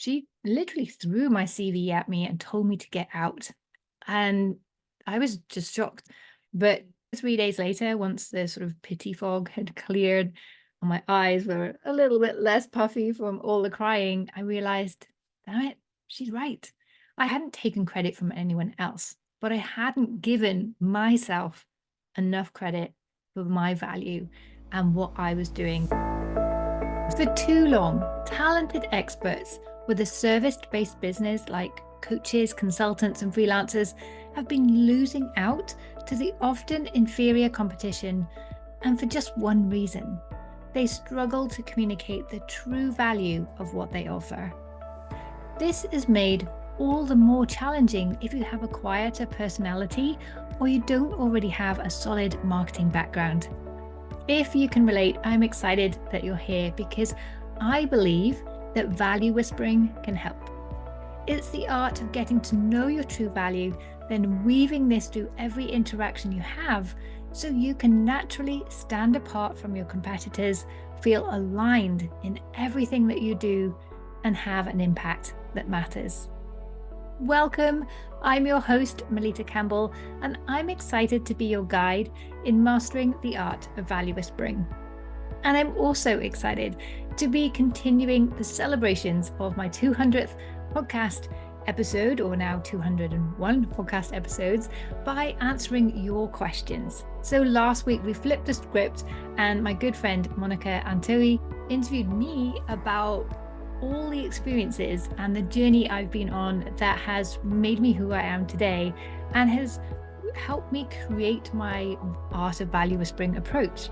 she literally threw my CV at me and told me to get out. And I was just shocked. But 3 days later, once the sort of pity fog had cleared and my eyes were a little bit less puffy from all the crying, I realized, damn it, she's right. I hadn't taken credit from anyone else, but I hadn't given myself enough credit for my value and what I was doing. For too long, talented experts with a service-based business like coaches, consultants, and freelancers have been losing out to the often inferior competition, and for just one reason. They struggle to communicate the true value of what they offer. This is made all the more challenging if you have a quieter personality or you don't already have a solid marketing background. If you can relate, I'm excited that you're here because I believe that value whispering can help. It's the art of getting to know your true value, then weaving this through every interaction you have so you can naturally stand apart from your competitors, feel aligned in everything that you do, and have an impact that matters. Welcome, I'm your host, Melita Campbell, and I'm excited to be your guide in mastering the art of value whispering. And I'm also excited to be continuing the celebrations of my 200th podcast episode, or now 201 podcast episodes, by answering your questions. So last week we flipped the script and my good friend Monica Antohi interviewed me about all the experiences and the journey I've been on that has made me who I am today and has helped me create my art of value whispering approach.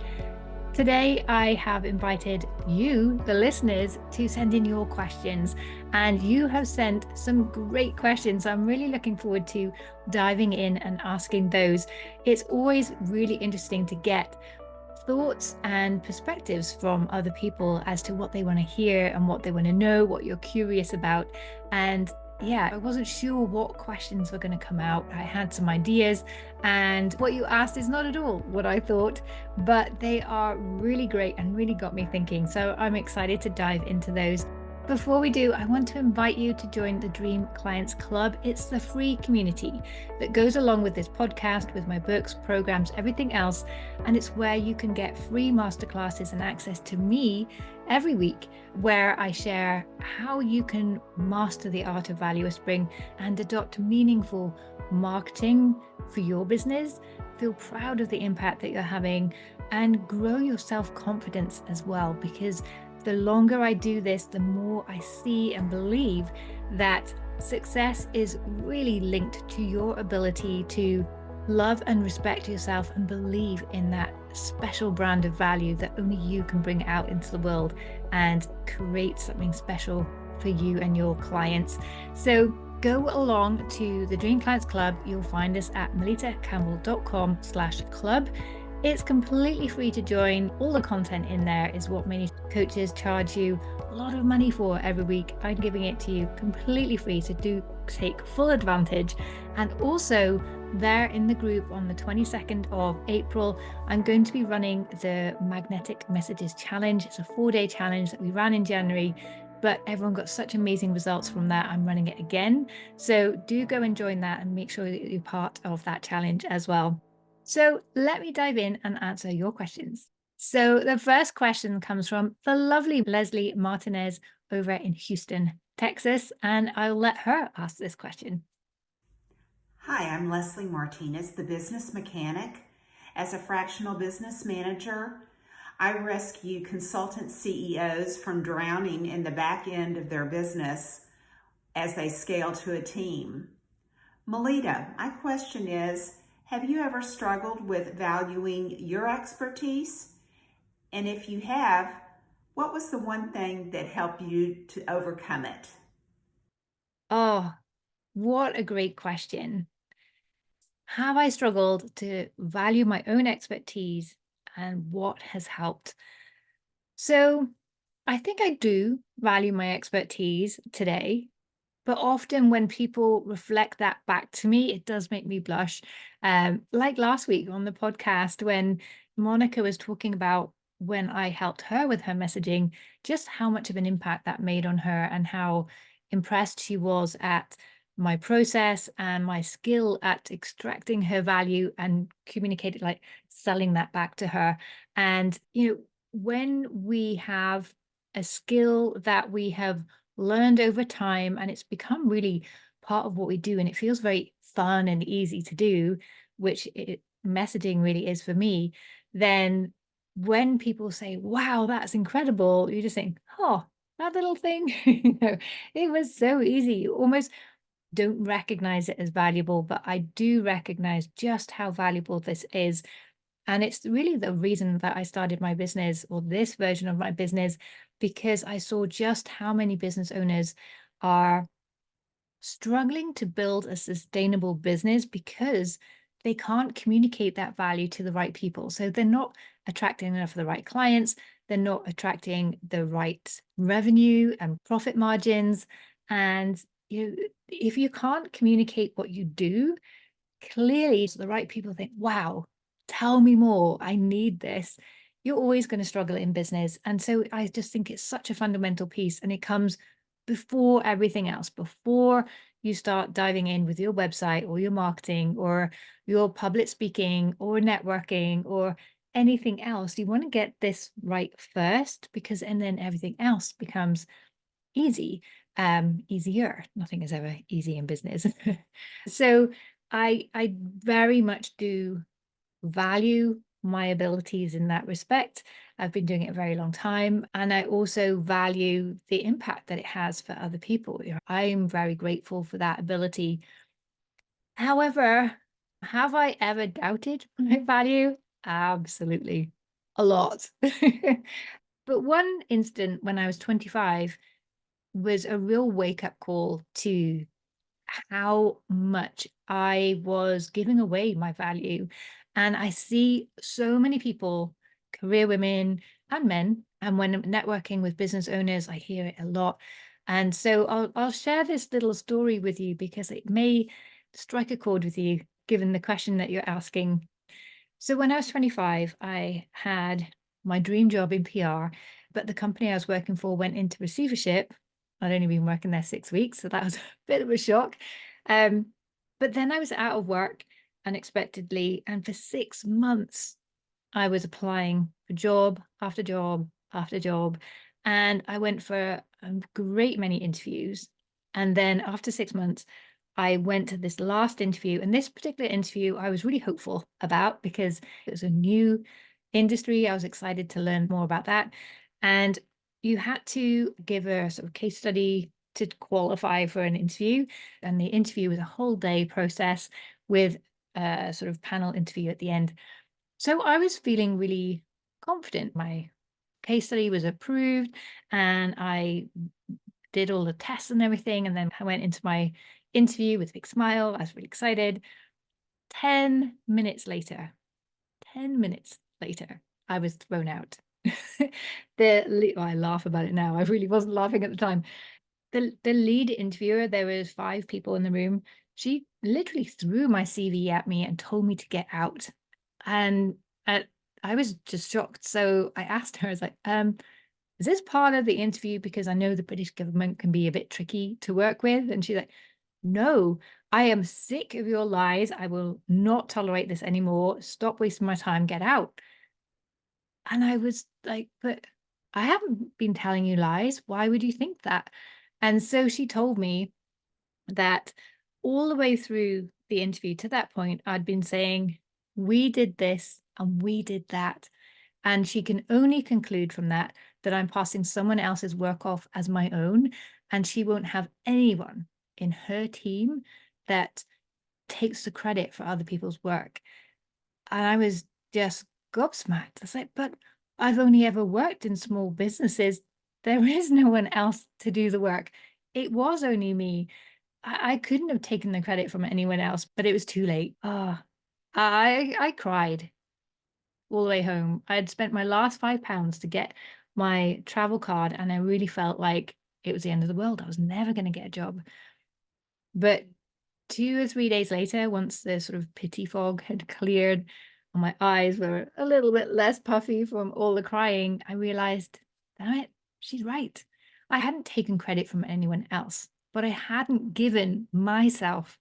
Today, I have invited you, the listeners, to send in your questions, and you have sent some great questions. I'm really looking forward to diving in and asking those. It's always really interesting to get thoughts and perspectives from other people as to what they want to hear and what they want to know, what you're curious about. And yeah, I wasn't sure what questions were going to come out. I had some ideas, and what you asked is not at all what I thought, but they are really great and really got me thinking. So I'm excited to dive into those. Before we do, I want to invite you to join the Dream Clients Club. It's the free community that goes along with this podcast, with my books, programs, everything else. And it's where you can get free masterclasses and access to me every week, where I share how you can master the art of value whispering and adopt meaningful marketing for your business, feel proud of the impact that you're having, and grow your self-confidence as well. Because the longer I do this, the more I see and believe that success is really linked to your ability to love and respect yourself and believe in that special brand of value that only you can bring out into the world and create something special for you and your clients. So go along to the Dream Clients Club. You'll find us at melitacampbell.com/club. It's completely free to join. All the content in there is what many coaches charge you a lot of money for every week. I'm giving it to you completely free, so do take full advantage. And also there in the group on the 22nd of April, I'm going to be running the Magnetic Messages Challenge. It's a 4-day challenge that we ran in January, but everyone got such amazing results from that. I'm running it again. So do go and join that and make sure that you're part of that challenge as well. So let me dive in and answer your questions. So the first question comes from the lovely Leslie Martinez over in Houston, Texas, and I'll let her ask this question. Hi, I'm Leslie Martinez, the business mechanic. As a fractional business manager, I rescue consultant CEOs from drowning in the back end of their business as they scale to a team. Melita, my question is, have you ever struggled with valuing your expertise? And if you have, what was the one thing that helped you to overcome it? Oh, what a great question. Have I struggled to value my own expertise and what has helped? So I think I do value my expertise today, but often when people reflect that back to me, it does make me blush. Like last week on the podcast, when Monica was talking about when I helped her with her messaging, just how much of an impact that made on her and how impressed she was at my process and my skill at extracting her value and communicating, like selling that back to her. And, when we have a skill that we have learned over time and it's become really part of what we do and it feels very fun and easy to do, which messaging really is for me, then when people say, wow, that's incredible, you just think, oh, that little thing, it was so easy. You almost don't recognize it as valuable, but I do recognize just how valuable this is. And it's really the reason that I started my business, or this version of my business, because I saw just how many business owners are struggling to build a sustainable business because they can't communicate that value to the right people. So they're not attracting enough of the right clients, they're not attracting the right revenue and profit margins. And if you can't communicate what you do clearly, so the right people think, wow, tell me more. I need this. You're always going to struggle in business. And so I just think it's such a fundamental piece. And it comes before everything else, before you start diving in with your website or your marketing or your public speaking or networking or anything else. You want to get this right first, because and then everything else becomes easy, easier. Nothing is ever easy in business. So I very much do value my abilities in that respect. I've been doing it a very long time, and I also value the impact that it has for other people. I'm very grateful for that ability. However, have I ever doubted my value? Absolutely. A lot. But one instant when I was 25 was a real wake up call to how much I was giving away my value. And I see so many people, career women and men, and when I'm networking with business owners, I hear it a lot. And so I'll share this little story with you because it may strike a chord with you, given the question that you're asking. So when I was 25, I had my dream job in PR, but the company I was working for went into receivership. I'd only been working there 6 weeks, so that was a bit of a shock. Um, but then I was out of work unexpectedly, and for 6 months, I was applying for job after job after job, and I went for a great many interviews. And then after 6 months, I went to this last interview, and this particular interview I was really hopeful about because it was a new industry. I was excited to learn more about that. And you had to give a sort of case study to qualify for an interview. And the interview was a whole day process with a sort of panel interview at the end. So I was feeling really confident. My case study was approved and I did all the tests and everything. And then I went into my interview with a big smile. I was really excited. 10 minutes later, 10 minutes later, I was thrown out. I laugh about it now. I really wasn't laughing at the time. The lead interviewer, there was 5 people in the room. She literally threw my CV at me and told me to get out. And, I was just shocked. So I asked her, I was like, "Is this part of the interview? Because I know the British government can be a bit tricky to work with." And she's like, "No, I am sick of your lies. I will not tolerate this anymore. Stop wasting my time. Get out." And I was like, "But I haven't been telling you lies. Why would you think that?" And so she told me that all the way through the interview to that point, I'd been saying, we did this and we did that. And she can only conclude from that that I'm passing someone else's work off as my own. And she won't have anyone in her team that takes the credit for other people's work. And I was just gobsmacked. I was like, but I've only ever worked in small businesses. There is no one else to do the work. It was only me. I couldn't have taken the credit from anyone else, but it was too late. I cried all the way home. I had spent my last £5 to get my travel card, and I really felt like it was the end of the world. I was never going to get a job. But 2 or 3 days later, once the sort of pity fog had cleared and my eyes were a little bit less puffy from all the crying, I realized, damn it, she's right. I hadn't taken credit from anyone else. but I hadn't given myself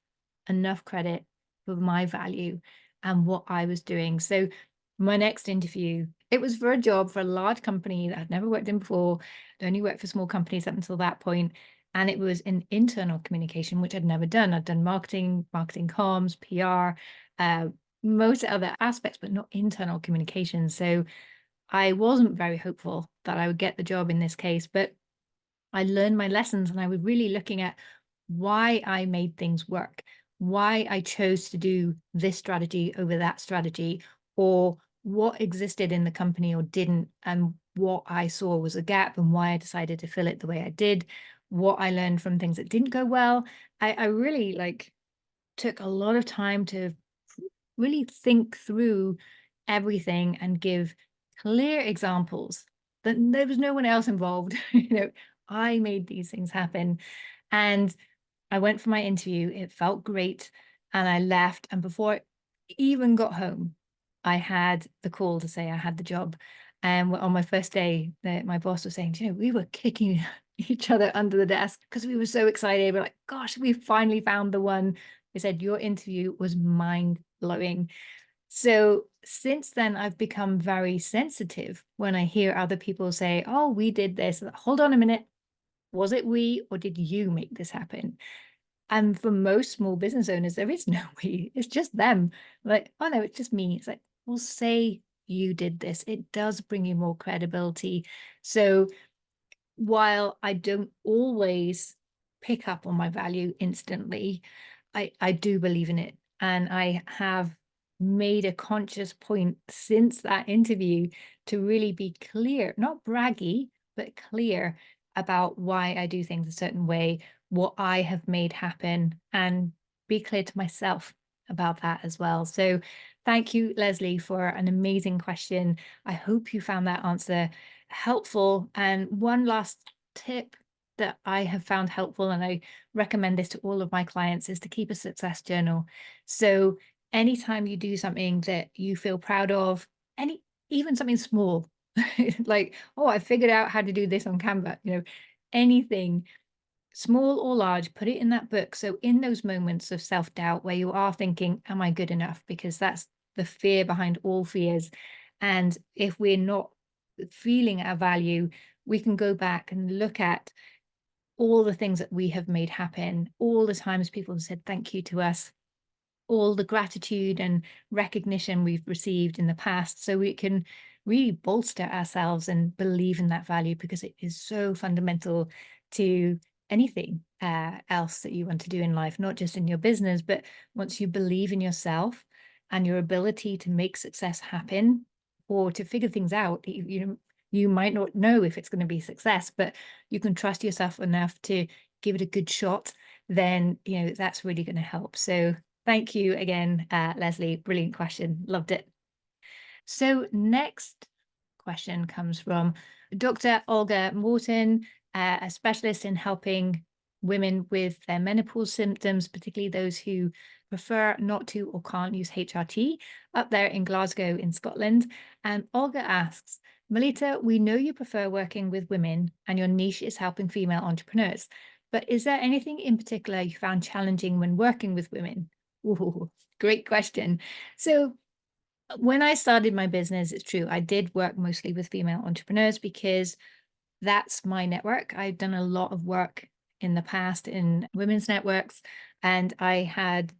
enough credit for my value and what I was doing. So my next interview, it was for a job for a large company that I'd never worked in before. I'd only worked for small companies up until that point. And it was in internal communication, which I'd never done. I'd done marketing, marketing comms, PR, most other aspects, but not internal communication. So I wasn't very hopeful that I would get the job in this case, but I learned my lessons and I was really looking at why I made things work, why I chose to do this strategy over that strategy, or what existed in the company or didn't, and what I saw was a gap and why I decided to fill it the way I did, what I learned from things that didn't go well. I really took a lot of time to really think through everything and give clear examples that there was no one else involved. I made these things happen. And I went for my interview. It felt great. And I left. And before I even got home, I had the call to say I had the job. And on my first day, my boss was saying, we were kicking each other under the desk because we were so excited. We're like, gosh, we finally found the one. They said, your interview was mind blowing. So since then, I've become very sensitive when I hear other people say, oh, we did this. Hold on a minute. Was it we or did you make this happen? And for most small business owners, there is no we, it's just them. Like, oh no, it's just me. It's like, well, say you did this. It does bring you more credibility. So while I don't always pick up on my value instantly, I do believe in it. And I have made a conscious point since that interview to really be clear, not braggy, but clear about why I do things a certain way, what I have made happen, and be clear to myself about that as well. So thank you, Leslie, for an amazing question. I hope you found that answer helpful. And one last tip that I have found helpful, and I recommend this to all of my clients, is to keep a success journal. So anytime you do something that you feel proud of, even something small, like, oh, I figured out how to do this on Canva, anything small or large, put it in that book. So in those moments of self-doubt where you are thinking, am I good enough? Because that's the fear behind all fears. And if we're not feeling our value, we can go back and look at all the things that we have made happen, all the times people have said thank you to us, all the gratitude and recognition we've received in the past, so we can really bolster ourselves and believe in that value, because it is so fundamental to anything else that you want to do in life, not just in your business. But once you believe in yourself and your ability to make success happen or to figure things out, you might not know if it's going to be success, but you can trust yourself enough to give it a good shot, then that's really going to help. So thank you again, Leslie. Brilliant question. Loved it. So next question comes from Dr. Olga Morton, a specialist in helping women with their menopause symptoms, particularly those who prefer not to or can't use HRT, up there in Glasgow in Scotland. And Olga asks, Melita, we know you prefer working with women and your niche is helping female entrepreneurs, but is there anything in particular you found challenging when working with women? Ooh, great question. So when I started my business, it's true, I did work mostly with female entrepreneurs because that's my network. I've done a lot of work in the past in women's networks, and I had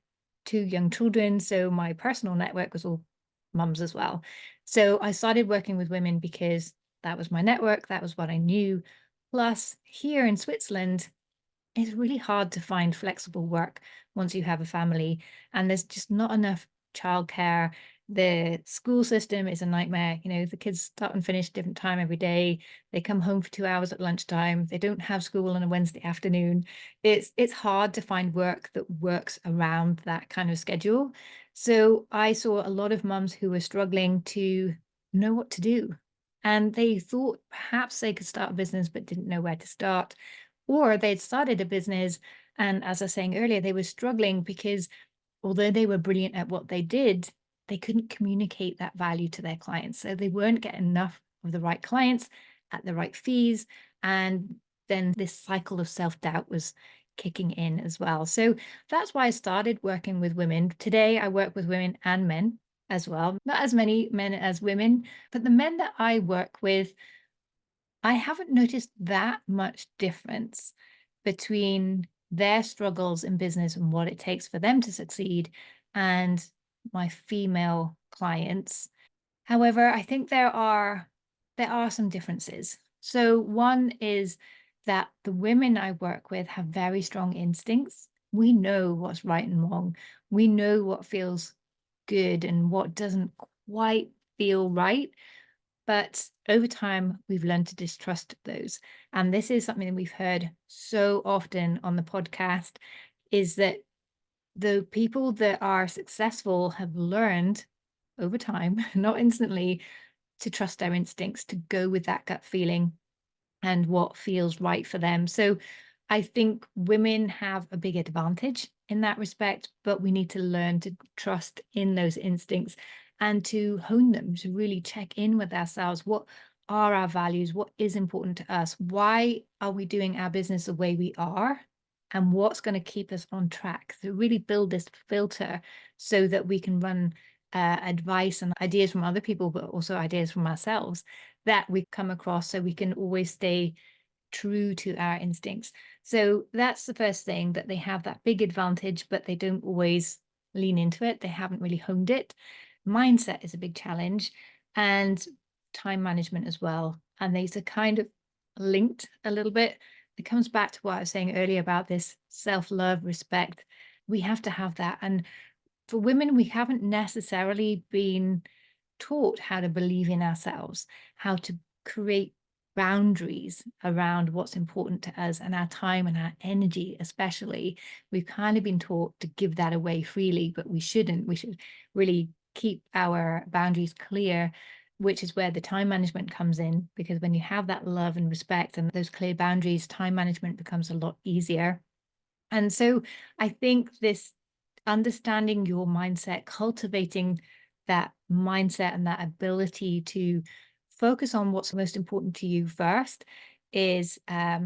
two young children. So my personal network was all mums as well. So I started working with women because that was my network, that was what I knew. Plus, here in Switzerland, it's really hard to find flexible work once you have a family, and there's just not enough childcare. The school system is a nightmare. The kids start and finish different time every day. They come home for 2 hours at lunchtime. They don't have school on a Wednesday afternoon. It's hard to find work that works around that kind of schedule. So I saw a lot of mums who were struggling to know what to do. And they thought perhaps they could start a business but didn't know where to start. Or they'd started a business, and as I was saying earlier, they were struggling because although they were brilliant at what they did, they couldn't communicate that value to their clients. So they weren't getting enough of the right clients at the right fees. And then this cycle of self-doubt was kicking in as well. So that's why I started working with women. Today, I work with women and men as well. Not as many men as women, but the men that I work with, I haven't noticed that much difference between their struggles in business and what it takes for them to succeed and my female clients. However, I think there are some differences. So one is that the women I work with have very strong instincts. We know what's right and wrong. We know what feels good and what doesn't quite feel right. But over time, we've learned to distrust those. And this is something that we've heard so often on the podcast is that the people that are successful have learned over time, not instantly, to trust their instincts, to go with that gut feeling and what feels right for them. So I think women have a big advantage in that respect, but we need to learn to trust in those instincts and to hone them, to really check in with ourselves. What are our values? What is important to us? Why are we doing our business the way we are? And what's going to keep us on track? To really build this filter so that we can run advice and ideas from other people, but also ideas from ourselves that we come across so we can always stay true to our instincts. So that's the first thing, that they have that big advantage, but they don't always lean into it. They haven't really honed it. Mindset is a big challenge, and time management as well. And these are kind of linked a little bit. It comes back to what I was saying earlier about this self love, respect. We have to have that. And for women, we haven't necessarily been taught how to believe in ourselves, how to create boundaries around what's important to us and our time and our energy, especially. We've kind of been taught to give that away freely, but we shouldn't. We should really keep our boundaries clear, which is where the time management comes in. Because when you have that love and respect and those clear boundaries, time management becomes a lot easier. And so I think this understanding your mindset, cultivating that mindset and that ability to focus on what's most important to you first is a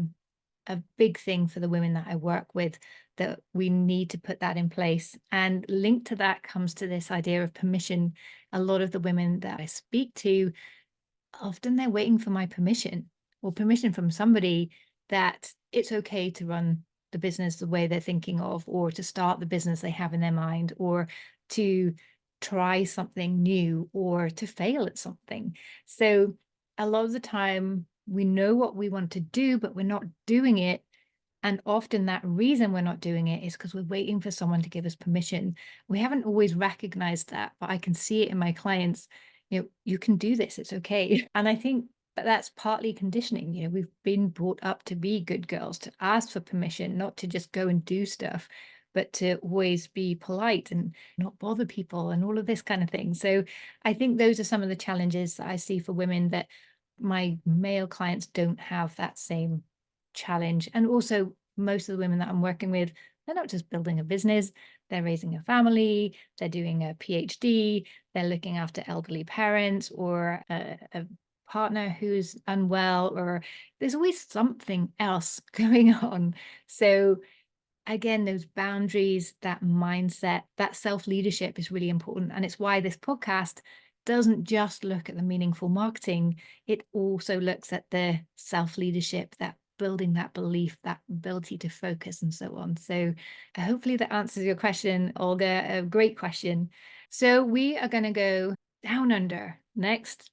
big thing for the women that I work with, that we need to put that in place. And linked to that comes to this idea of permission. A lot of the women that I speak to, often they're waiting for my permission or permission from somebody that it's okay to run the business the way they're thinking of, or to start the business they have in their mind, or to try something new, or to fail at something. So a lot of the time we know what we want to do, but we're not doing it. And often that reason we're not doing it is because we're waiting for someone to give us permission. We haven't always recognized that, but I can see it in my clients. You can do this, it's okay. And I think that's partly conditioning. We've been brought up to be good girls, to ask for permission, not to just go and do stuff, but to always be polite and not bother people and all of this kind of thing. So I think those are some of the challenges that I see for women, that my male clients don't have that same challenge. And also, most of the women that I'm working with, they're not just building a business, they're raising a family, they're doing a PhD, they're looking after elderly parents, or a partner who's unwell, or there's always something else going on. So again, those boundaries, that mindset, that self leadership is really important. And it's why this podcast doesn't just look at the meaningful marketing, it also looks at the self leadership, that building that belief, that ability to focus, and so on. So hopefully that answers your question, Olga. A great question. So we are going to go down under next.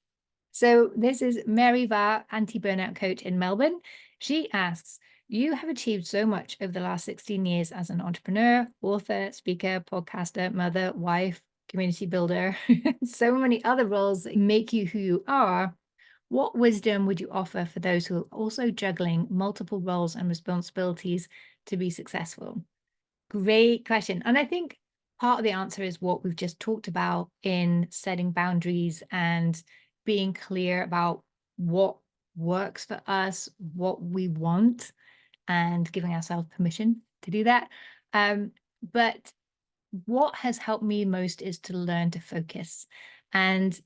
So this is Mary Va, anti-burnout coach in Melbourne. She asks, you have achieved so much over the last 16 years as an entrepreneur, author, speaker, podcaster, mother, wife, community builder, so many other roles that make you who you are. What wisdom would you offer for those who are also juggling multiple roles and responsibilities to be successful? Great question. And I think part of the answer is what we've just talked about in setting boundaries and being clear about what works for us, what we want, and giving ourselves permission to do that. But what has helped me most is to learn to focus. And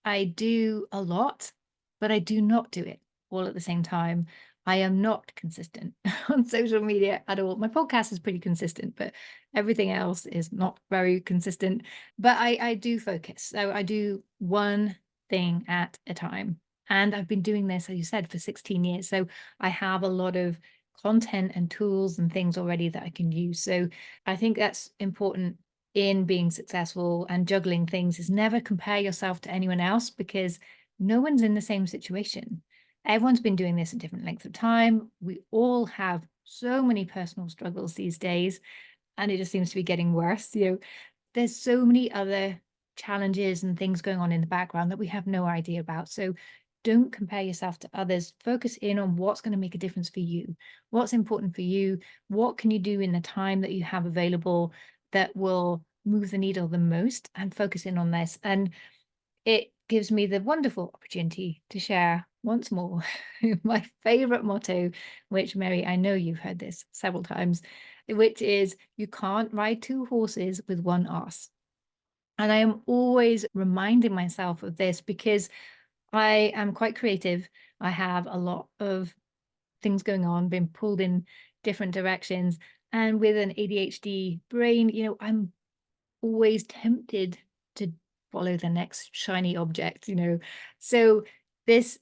I do a lot, but I do not do it all at the same time. I am not consistent on social media at all. My podcast is pretty consistent, but everything else is not very consistent. But I do focus. So I do one thing at a time. And I've been doing this, as you said, for 16 years. So I have a lot of content and tools and things already that I can use. So I think that's important in being successful and juggling things is never compare yourself to anyone else because no one's in the same situation. Everyone's been doing this a different length of time. We all have so many personal struggles these days, and it just seems to be getting worse. There's so many other challenges and things going on in the background that we have no idea about. So don't compare yourself to others. Focus in on what's going to make a difference for you. What's important for you? What can you do in the time that you have available that will move the needle the most and focus in on this? And it gives me the wonderful opportunity to share once more my favorite motto, which, Mary, I know you've heard this several times, which is you can't ride two horses with one ass. And I am always reminding myself of this because I am quite creative. I have a lot of things going on, being pulled in different directions. And with an ADHD brain, I'm always tempted to follow the next shiny object. So this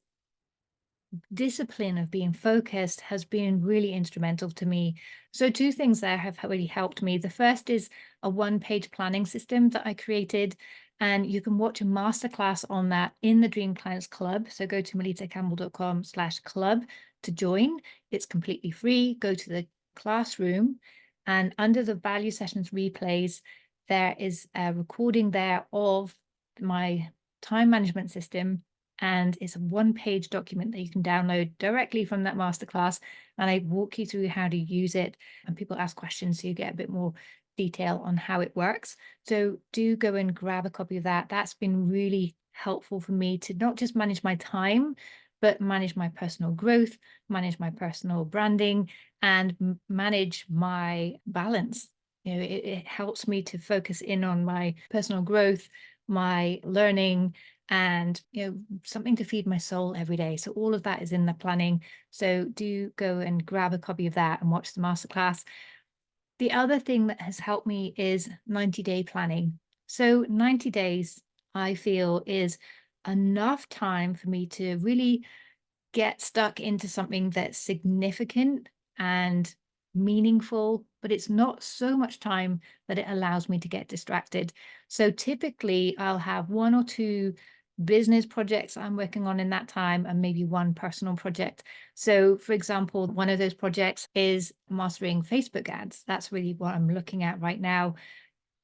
discipline of being focused has been really instrumental to me. So two things there have really helped me. The first is a one-page planning system that I created, and you can watch a masterclass on that in the Dream Clients Club. So go to melitacampbell.com/club to join. It's completely free. Go to the classroom, and under the value sessions replays, there is a recording there of my time management system, and it's a one-page document that you can download directly from that masterclass. And I walk you through how to use it, and people ask questions, so you get a bit more detail on how it works. So do go and grab a copy of that. That's been really helpful for me to not just manage my time, but manage my personal growth, manage my personal branding, and manage my balance. It helps me to focus in on my personal growth, my learning, and something to feed my soul every day. So all of that is in the planning. So do go and grab a copy of that and watch the masterclass. The other thing that has helped me is 90-day planning. So 90 days, I feel, is enough time for me to really get stuck into something that's significant and meaningful, but it's not so much time that it allows me to get distracted. So typically, I'll have one or two business projects I'm working on in that time, and maybe one personal project. So, for example, one of those projects is mastering Facebook ads. That's really what I'm looking at right now.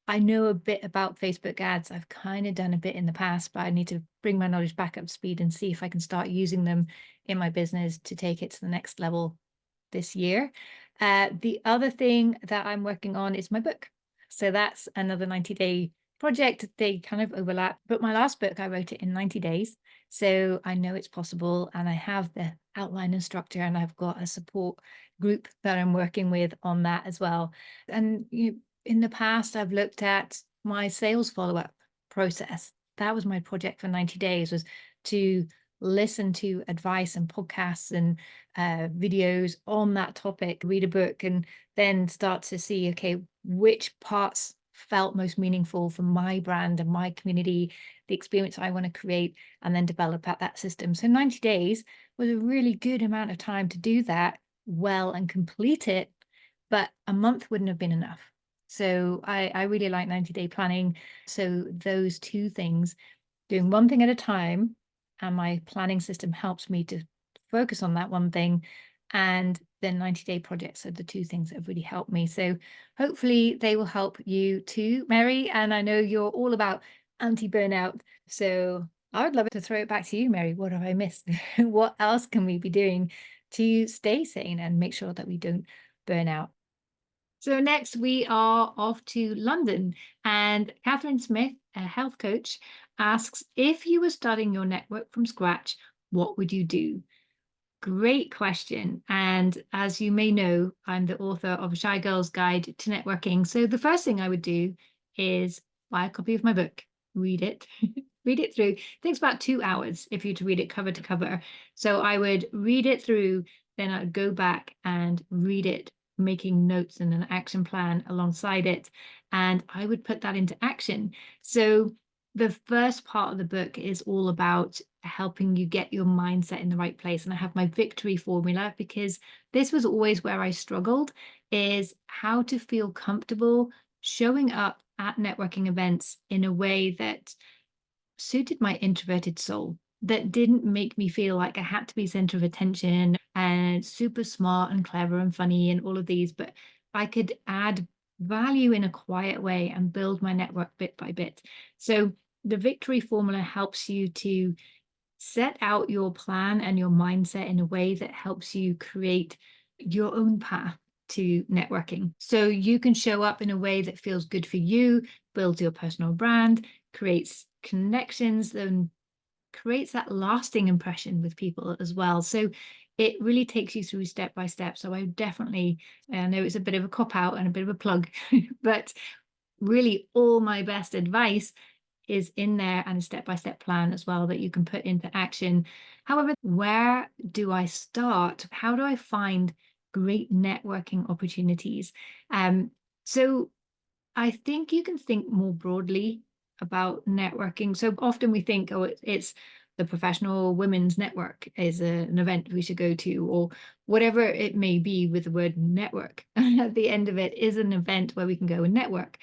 I know a bit about Facebook ads. I've kind of done a bit in the past, but I need to bring my knowledge back up to speed and see if I can start using them in my business to take it to the next level this year. The other thing that I'm working on is my book. So that's another 90-day project. They kind of overlap, but my last book, I wrote it in 90 days. So I know it's possible, and I have the outline and structure, and I've got a support group that I'm working with on that as well. And in the past, I've looked at my sales follow-up process. That was my project for 90 days, was to listen to advice and podcasts and videos on that topic, read a book, and then start to see, okay, which parts felt most meaningful for my brand and my community, the experience I want to create, and then develop at that system. So 90 days was a really good amount of time to do that well and complete it, but a month wouldn't have been enough. So I really like 90-day planning. So those two things, doing one thing at a time, and my planning system helps me to focus on that one thing. And then 90-day projects are the two things that have really helped me. So hopefully they will help you too, Mary. And I know you're all about anti-burnout. So I would love to throw it back to you, Mary. What have I missed? What else can we be doing to stay sane and make sure that we don't burn out? So next we are off to London, and Catherine Smith, a health coach, asks, if you were starting your network from scratch, what would you do? Great question. And as you may know, I'm the author of A Shy Girl's Guide to Networking. So the first thing I would do is buy a copy of my book, read it, read it through. It takes about 2 hours if you to read it cover to cover. So I would read it through, then I'd go back and read it, making notes and an action plan alongside it. And I would put that into action. So the first part of the book is all about helping you get your mindset in the right place. And I have my victory formula because this was always where I struggled, is how to feel comfortable showing up at networking events in a way that suited my introverted soul, that didn't make me feel like I had to be center of attention and super smart and clever and funny and all of these, but I could add value in a quiet way and build my network bit by bit. So the victory formula helps you to set out your plan and your mindset in a way that helps you create your own path to networking. So you can show up in a way that feels good for you, builds your personal brand, creates connections, then creates that lasting impression with people as well. So it really takes you through step by step. So I definitely, I know it's a bit of a cop out and a bit of a plug, but really all my best advice is in there, and a step-by-step plan as well that you can put into action. However, where do I start? How do I find great networking opportunities? So I think you can think more broadly about networking. So often we think, oh, it's the Professional Women's Network is an event we should go to, or whatever it may be with the word network. At the end of it is an event where we can go and network.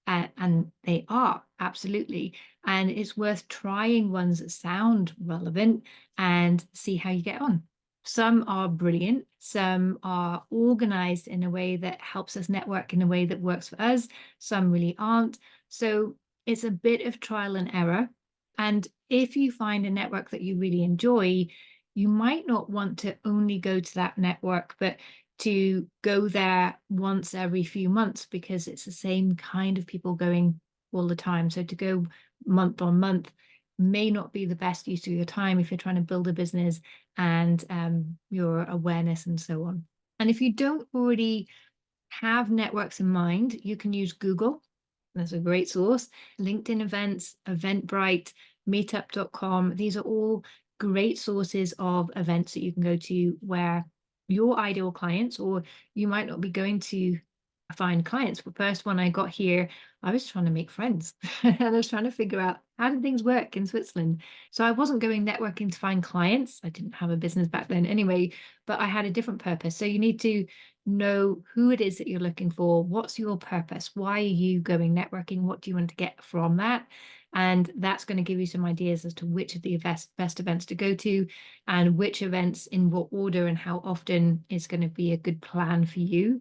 And they are absolutely. And it's worth trying ones that sound relevant and see how you get on. Some are brilliant. Some are organized in a way that helps us network in a way that works for us. Some really aren't. So it's a bit of trial and error. And if you find a network that you really enjoy, you might not want to only go to that network, but to go there once every few months because it's the same kind of people going all the time. So to go month on month may not be the best use of your time if you're trying to build a business and your awareness and so on. And if you don't already have networks in mind, you can use Google. That's a great source. LinkedIn events, Eventbrite, meetup.com. These are all great sources of events that you can go to where your ideal clients, or you might not be going to find clients. But first, when I got here, I was trying to make friends and I was trying to figure out how did things work in Switzerland. So I wasn't going networking to find clients. I didn't have a business back then anyway, but I had a different purpose. So you need to know who it is that you're looking for. What's your purpose? Why are you going networking? What do you want to get from that? And that's going to give you some ideas as to which of the best events to go to and which events in what order and how often is going to be a good plan for you.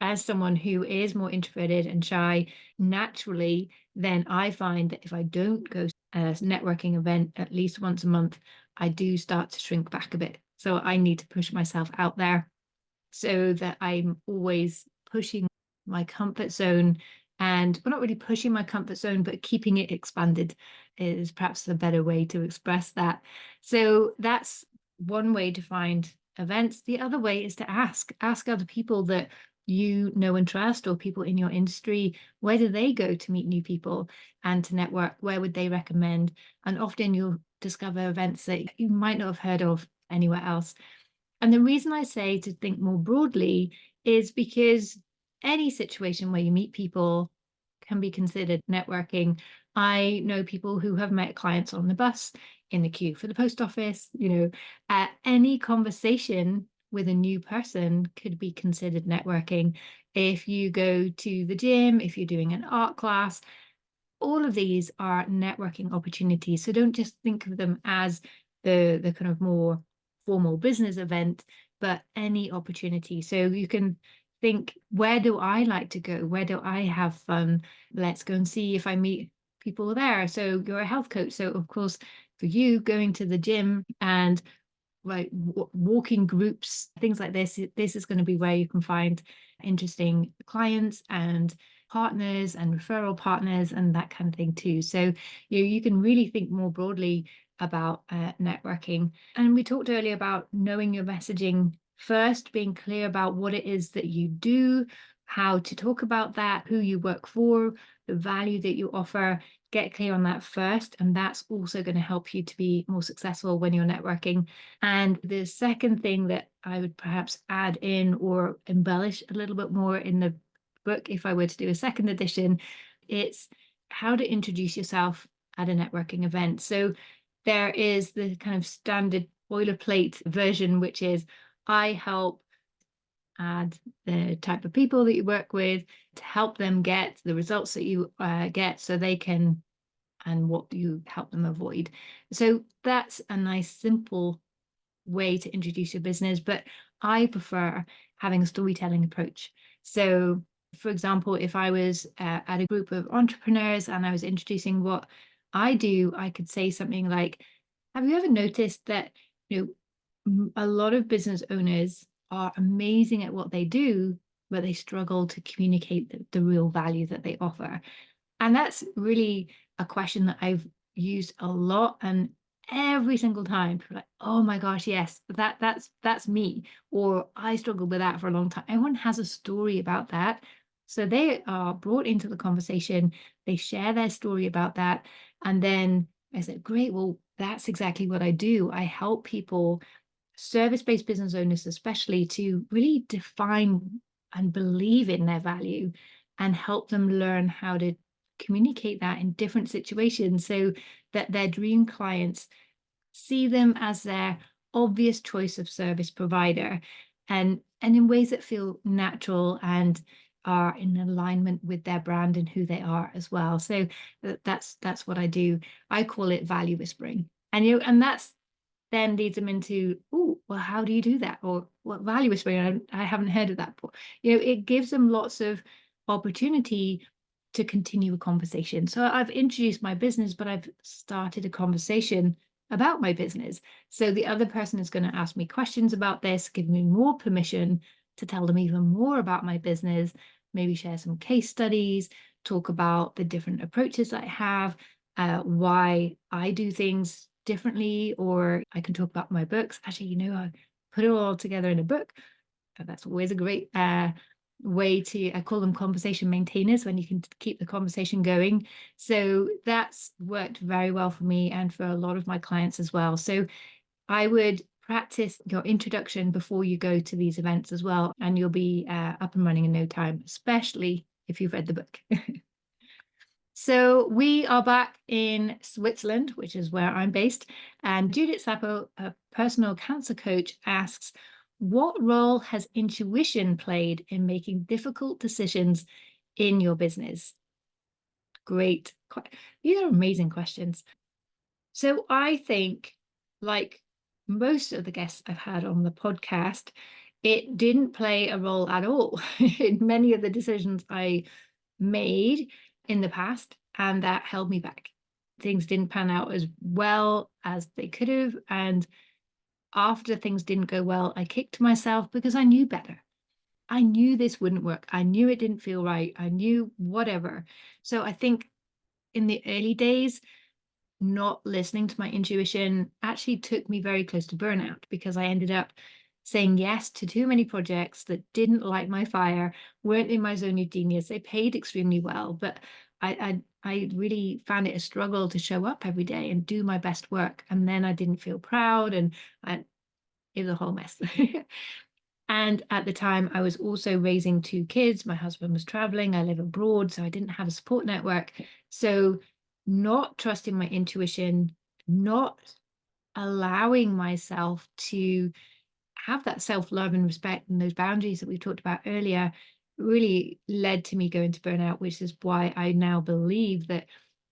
As someone who is more introverted and shy naturally, then I find that if I don't go to a networking event at least once a month, I do start to shrink back a bit. So I need to push myself out there so that I'm always pushing my comfort zone. And well, not really pushing my comfort zone, but keeping it expanded is perhaps a better way to express that. So that's one way to find events. The other way is to ask other people that you know and trust, or people in your industry, where do they go to meet new people and to network? Where would they recommend? And often you'll discover events that you might not have heard of anywhere else. And the reason I say to think more broadly is because any situation where you meet people can be considered networking. I know people who have met clients on the bus, in the queue for the post office, any conversation with a new person could be considered networking. If you go to the gym, if you're doing an art class, all of these are networking opportunities. So don't just think of them as the kind of more formal business event, but any opportunity. So you can think, where do I like to go? Where do I have fun? Let's go and see if I meet people there. So you're a health coach. So of course, for you, going to the gym and like walking groups, things like this is going to be where you can find interesting clients and partners and referral partners and that kind of thing too. So you can really think more broadly about networking. And we talked earlier about knowing your messaging first, being clear about what it is that you do, how to talk about that, who you work for, the value that you offer. get clear on that first. And that's also going to help you to be more successful when you're networking. And the second thing that I would perhaps add in or embellish a little bit more in the book, if I were to do a second edition, it's how to introduce yourself at a networking event. So there is the kind of standard boilerplate version, which is I help add the type of people that you work with to help them get the results that you get so they can, and what you help them avoid. So that's a nice, simple way to introduce your business, but I prefer having a storytelling approach. So, for example, if I was at a group of entrepreneurs and I was introducing what I do, I could say something like, "Have you ever noticed that a lot of business owners are amazing at what they do, but they struggle to communicate the real value that they offer?" And that's really a question that I've used a lot, and every single time people are like, "Oh my gosh, yes, that's me," or "I struggled with that for a long time." Everyone has a story about that. So they are brought into the conversation, they share their story about that, and then I said, "Great, well, that's exactly what I do. I help people, service-based business owners especially, to really define and believe in their value and help them learn how to communicate that in different situations so that their dream clients see them as their obvious choice of service provider, and in ways that feel natural and are in alignment with their brand and who they are as well." So that's what I do. I call it value whispering. And and that's then leads them into, "Oh, well, how do you do that?" Or "What value whispering? I haven't heard of that before." It gives them lots of opportunity to continue a conversation. So I've introduced my business, but I've started a conversation about my business. So the other person is going to ask me questions about this, give me more permission to tell them even more about my business, maybe share some case studies, talk about the different approaches that I have, why I do things differently, or I can talk about my books. Actually, I put it all together in a book. That's always a great way to, I call them conversation maintainers, when you can keep the conversation going. So that's worked very well for me and for a lot of my clients as well. So I would practice your introduction before you go to these events as well, and you'll be up and running in no time, especially if you've read the book. So we are back in Switzerland, which is where I'm based. And Judith Sapo, a personal cancer coach, asks, what role has intuition played in making difficult decisions in your business? Great. These are amazing questions. So I think, like most of the guests I've had on the podcast, it didn't play a role at all in many of the decisions I made in the past, and that held me back. Things didn't pan out as well as they could have. And after things didn't go well, I kicked myself because I knew better. I knew this wouldn't work. I knew it didn't feel right. I knew whatever. So I think in the early days, not listening to my intuition actually took me very close to burnout, because I ended up saying yes to too many projects that didn't light my fire, weren't in my zone of genius. They paid extremely well, but I really found it a struggle to show up every day and do my best work. And then I didn't feel proud, and it was a whole mess. And at the time, I was also raising two kids. My husband was traveling. I live abroad, so I didn't have a support network. So, not trusting my intuition, not allowing myself to have that self-love and respect and those boundaries that we talked about earlier, really led to me going to burnout, which is why I now believe that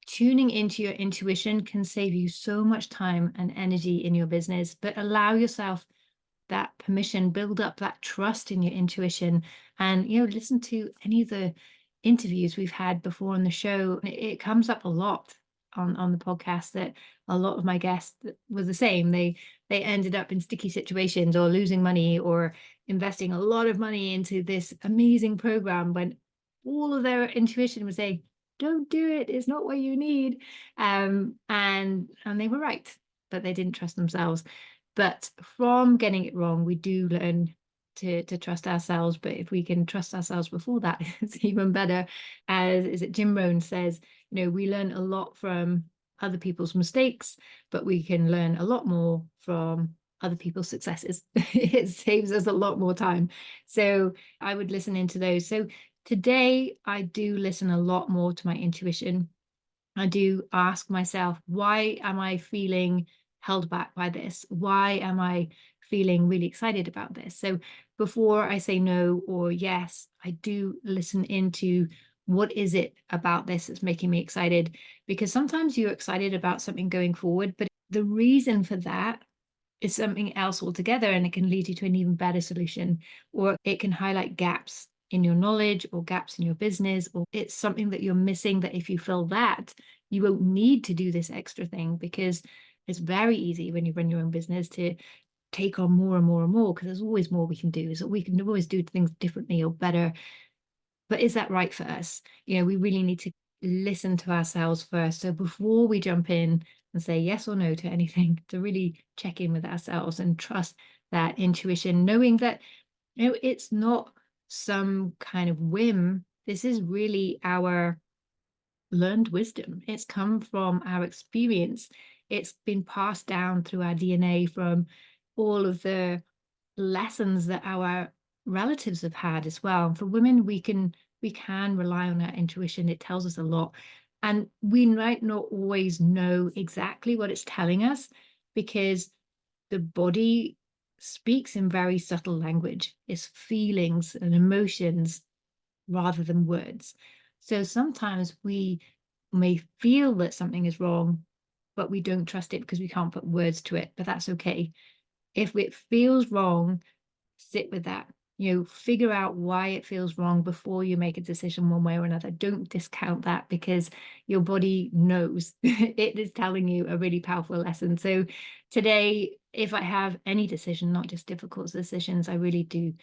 tuning into your intuition can save you so much time and energy in your business. But allow yourself that permission, build up that trust in your intuition, and listen to any of the interviews we've had before on the show. It comes up a lot on the podcast that a lot of my guests were the same. They ended up in sticky situations, or losing money, or investing a lot of money into this amazing program when all of their intuition was saying, "Don't do it, it's not what you need." And they were right, but they didn't trust themselves. But from getting it wrong, we do learn to trust ourselves, but if we can trust ourselves before that, it's even better. As is it Jim Rohn says, we learn a lot from other people's mistakes, but we can learn a lot more from other people's successes. It saves us a lot more time. So I would listen into those. So today I do listen a lot more to my intuition. I do ask myself, why am I feeling held back by this? Why am I feeling really excited about this? So before I say no or yes, I do listen into what is it about this that's making me excited? Because sometimes you're excited about something going forward, but the reason for that is something else altogether, and it can lead you to an even better solution, or it can highlight gaps in your knowledge or gaps in your business, or it's something that you're missing that if you fill that, you won't need to do this extra thing, because it's very easy when you run your own business to take on more and more and more, because there's always more we can do. So we can always do things differently or better, but is that right for us? We really need to listen to ourselves first. So before we jump in and say yes or no to anything, to really check in with ourselves and trust that intuition, knowing that it's not some kind of whim. This is really our learned wisdom. It's come from our experience. It's been passed down through our DNA from all of the lessons that our relatives have had as well. And for women, we can rely on our intuition. It tells us a lot. And we might not always know exactly what it's telling us, because the body speaks in very subtle language. It's feelings and emotions rather than words. So sometimes we may feel that something is wrong, but we don't trust it because we can't put words to it. But that's okay. If it feels wrong, sit with that. Figure out why it feels wrong before you make a decision one way or another. Don't discount that, because your body knows. It is telling you a really powerful lesson. So today, if I have any decision, not just difficult decisions, I really do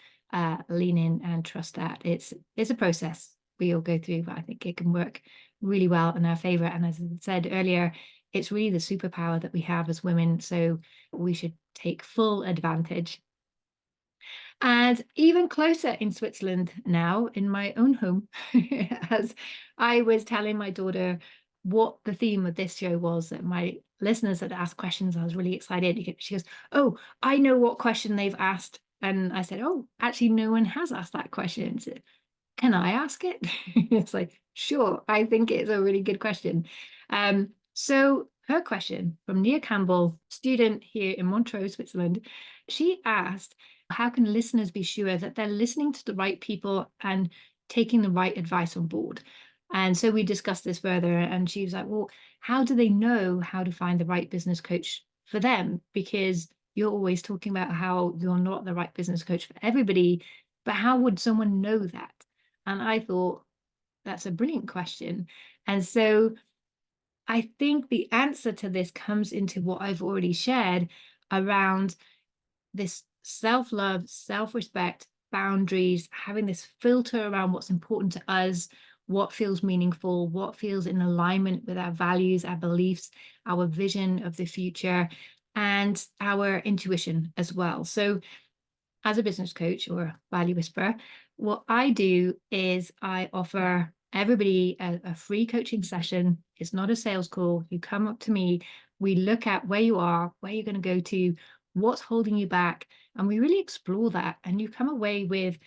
lean in and trust that it's a process we all go through, but I think it can work really well in our favor. And as I said earlier, it's really the superpower that we have as women. So we should take full advantage. And even closer in Switzerland now, in my own home, as I was telling my daughter what the theme of this show was, that my listeners had asked questions. I was really excited. She goes, "Oh, I know what question they've asked." And I said, "Oh, actually, no one has asked that question. So can I ask it?" It's like, sure, I think it's a really good question. So her question from Nia Campbell, student here in Montreux, Switzerland, she asked, how can listeners be sure that they're listening to the right people and taking the right advice on board? And so we discussed this further, and she was like, well, how do they know how to find the right business coach for them? Because you're always talking about how you're not the right business coach for everybody, but how would someone know that? And I thought, that's a brilliant question. And so I think the answer to this comes into what I've already shared around this self-love, self-respect, boundaries, having this filter around what's important to us, what feels meaningful, what feels in alignment with our values, our beliefs, our vision of the future, and our intuition as well. So as a business coach or value whisperer, what I do is I offer everybody a free coaching session. It's not a sales call. You come up to me, we look at where you are, where you're going to go to, what's holding you back, and we really explore that. And you come away with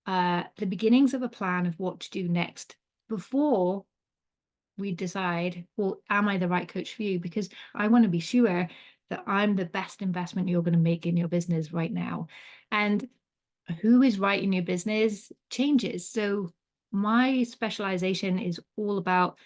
the beginnings of a plan of what to do next before we decide, well, am I the right coach for you? Because I want to be sure that I'm the best investment you're going to make in your business right now. And who is right in your business changes. So my specialization is all about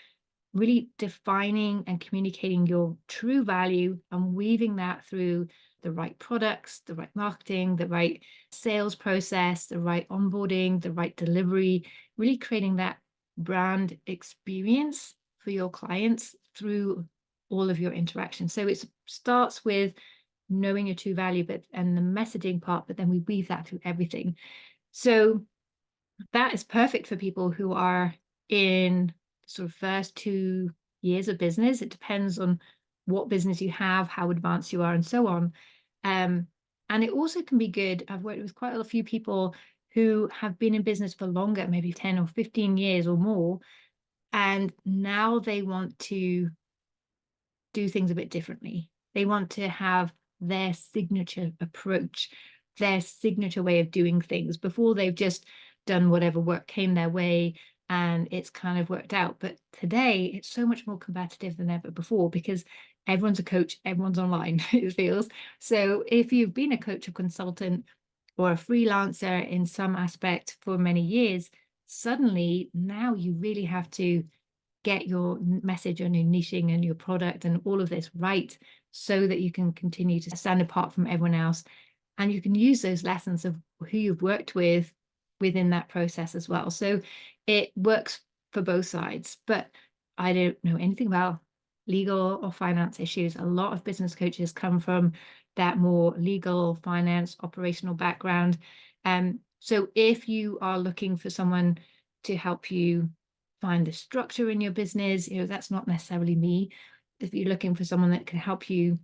really defining and communicating your true value and weaving that through the right products, the right marketing, the right sales process, the right onboarding, the right delivery, really creating that brand experience for your clients through all of your interactions. So it starts with knowing your true value, but and the messaging part, but then we weave that through everything. So that is perfect for people who are in sort of first 2 years of business. It depends on what business you have, how advanced you are, and so on. And it also can be good. I've worked with quite a few people who have been in business for longer, maybe 10 or 15 years or more, and now they want to do things a bit differently. They want to have their signature approach, their signature way of doing things. Before, they've just done whatever work came their way and it's kind of worked out. But today, it's so much more competitive than ever before because everyone's a coach, everyone's online, it feels. So if you've been a coach or consultant or a freelancer in some aspect for many years, suddenly now you really have to get your message and your niching and your product and all of this right so that you can continue to stand apart from everyone else. And you can use those lessons of who you've worked with within that process as well. So it works for both sides. But I don't know anything about legal or finance issues. A lot of business coaches come from that more legal, finance, operational background. So if you are looking for someone to help you find the structure in your business, that's not necessarily me. If you're looking for someone that can help you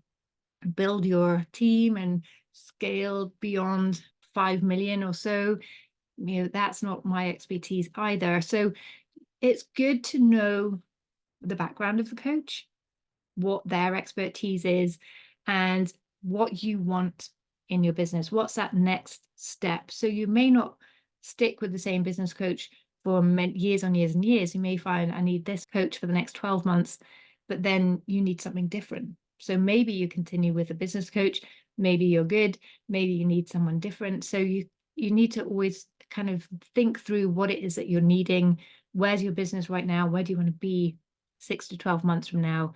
build your team and scale beyond 5 million or so, that's not my expertise either. So it's good to know the background of the coach, what their expertise is, and what you want in your business. What's that next step? So you may not stick with the same business coach for years on years and years. You may find, I need this coach for the next 12 months, but then you need something different. So maybe you continue with a business coach, maybe you're good, maybe you need someone different. So you need to always kind of think through what it is that you're needing. Where's your business right now? Where do you want to be 6 to 12 months from now?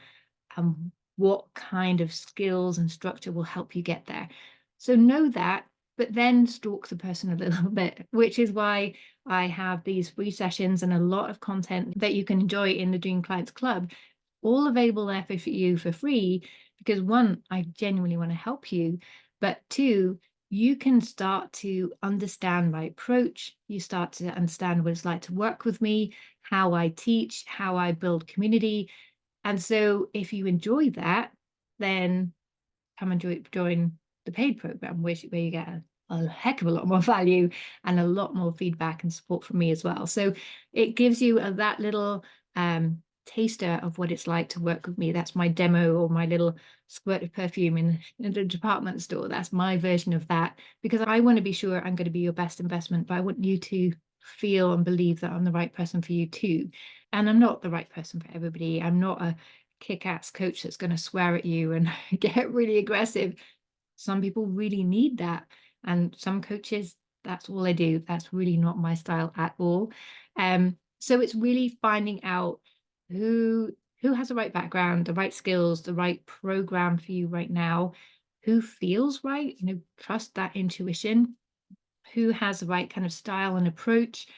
And what kind of skills and structure will help you get there. So know that, but then stalk the person a little bit, which is why I have these free sessions and a lot of content that you can enjoy in the Dream Clients Club, all available there for you for free. Because one, I genuinely want to help you, but two, you can start to understand my approach. You start to understand what it's like to work with me, how I teach, how I build community. And so if you enjoy that, then come and join the paid program, where you get a heck of a lot more value and a lot more feedback and support from me as well. So it gives you that little taster of what it's like to work with me. That's my demo or my little squirt of perfume in the department store. That's my version of that, because I want to be sure I'm going to be your best investment, but I want you to feel and believe that I'm the right person for you too. And I'm not the right person for everybody. I'm not a kick-ass coach that's going to swear at you and get really aggressive. Some people really need that. And some coaches, that's all they do. That's really not my style at all. So it's really finding out who has the right background, the right skills, the right program for you right now, who feels right, trust that intuition, who has the right kind of style and approach,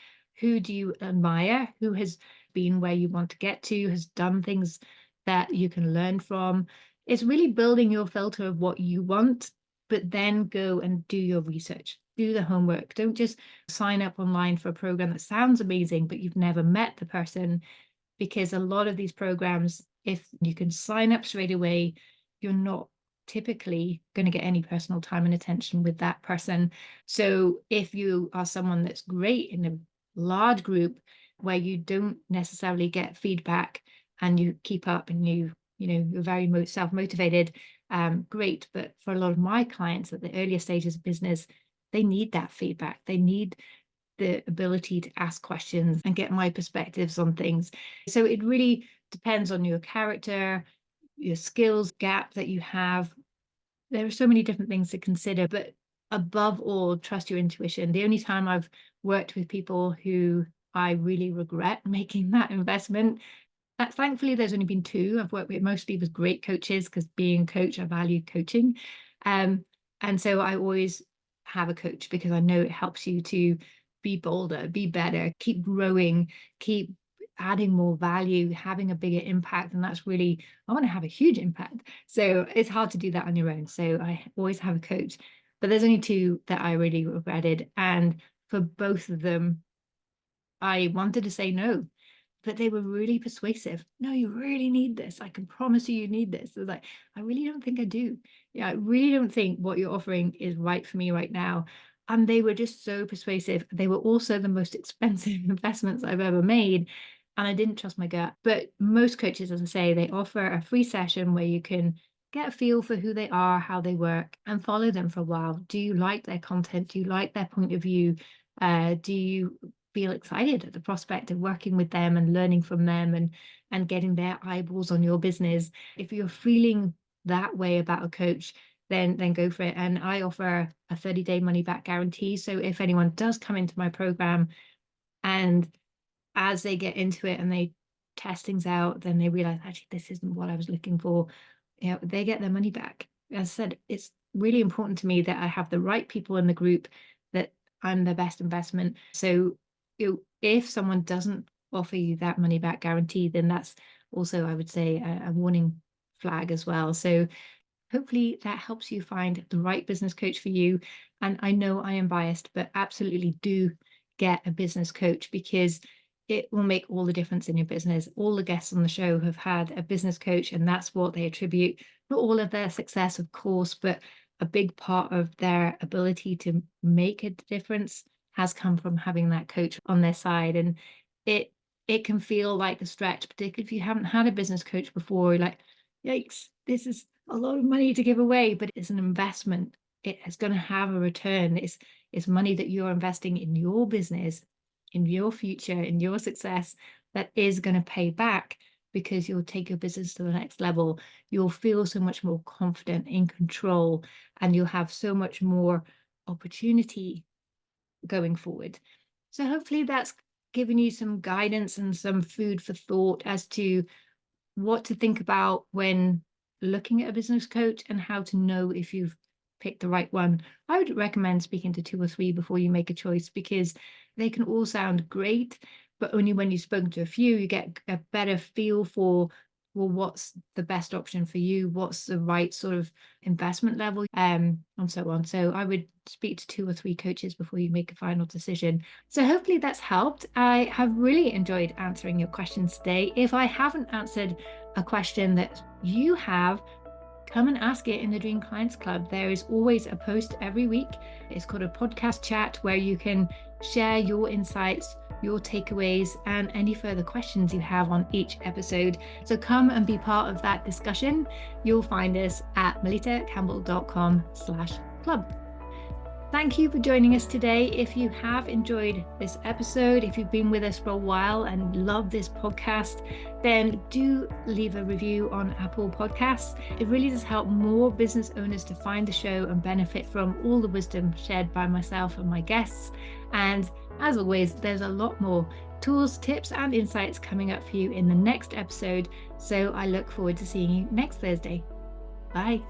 who do you admire, who has been where you want to get to, has done things that you can learn from. It's really building your filter of what you want, but then go and do your research, do the homework. Don't just sign up online for a program that sounds amazing, but you've never met the person, because a lot of these programs, if you can sign up straight away, you're not typically going to get any personal time and attention with that person. So if you are someone that's great in a large group where you don't necessarily get feedback and you keep up and you're very self-motivated, great. But for a lot of my clients at the earlier stages of business, they need that feedback. They need the ability to ask questions and get my perspectives on things. So it really depends on your character, your skills gap that you have. There are so many different things to consider, but above all, trust your intuition. The only time I've worked with people who I really regret making that investment, thankfully there's only been two. I've worked with mostly with great coaches, because being a coach, I value coaching. And so I always have a coach, because I know it helps you to be bolder, be better, keep growing, keep adding more value, having a bigger impact. And that's really, I want to have a huge impact. So it's hard to do that on your own. So I always have a coach, but there's only two that I really regretted. And for both of them, I wanted to say no, but they were really persuasive. No, you really need this. I can promise you, you need this. I was like, I really don't think I do. Yeah, I really don't think what you're offering is right for me right now. And they were just so persuasive. They were also the most expensive investments I've ever made. And I didn't trust my gut. But most coaches, as I say, they offer a free session where you can get a feel for who they are, how they work, and follow them for a while. Do you like their content? Do you like their point of view? Do you feel excited at the prospect of working with them and learning from them and getting their eyeballs on your business? If you're feeling that way about a coach, then go for it. And I offer a 30-day money back guarantee. So if anyone does come into my program and as they get into it and they test things out, then they realize actually this isn't what I was looking for. You know, they get their money back. As I said, it's really important to me that I have the right people in the group, that I'm the best investment. So if someone doesn't offer you that money back guarantee, then that's also, I would say, a warning flag as well. So hopefully that helps you find the right business coach for you. And I know I am biased, but absolutely do get a business coach because it will make all the difference in your business. All the guests on the show have had a business coach, and that's what they attribute, not all of their success, of course, but a big part of their ability to make a difference has come from having that coach on their side. And it it can feel like a stretch, particularly if you haven't had a business coach before, like, yikes, this is a lot of money to give away, but it's an investment. It is going to have a return. It's money that you're investing in your business, in your future, in your success that is going to pay back because you'll take your business to the next level. You'll feel so much more confident, in control, and you'll have so much more opportunity going forward. So hopefully that's given you some guidance and some food for thought as to what to think about when looking at a business coach and how to know if you've picked the right one. I would recommend speaking to two or three before you make a choice because they can all sound great, but only when you've spoken to a few, you get a better feel for, well, what's the best option for you? What's the right sort of investment level? And so on. So I would speak to two or three coaches before you make a final decision. So hopefully that's helped. I have really enjoyed answering your questions today. If I haven't answered a question that you have, come and ask it in the Dream Clients Club. There is always a post every week. It's called a podcast chat where you can share your insights, your takeaways, and any further questions you have on each episode. So come and be part of that discussion. You'll find us at melitacampbell.com/club. Thank you for joining us today. If you have enjoyed this episode, if you've been with us for a while and love this podcast, then do leave a review on Apple Podcasts. It really does help more business owners to find the show and benefit from all the wisdom shared by myself and my guests. And as always, there's a lot more tools, tips, and insights coming up for you in the next episode. So I look forward to seeing you next Thursday. Bye.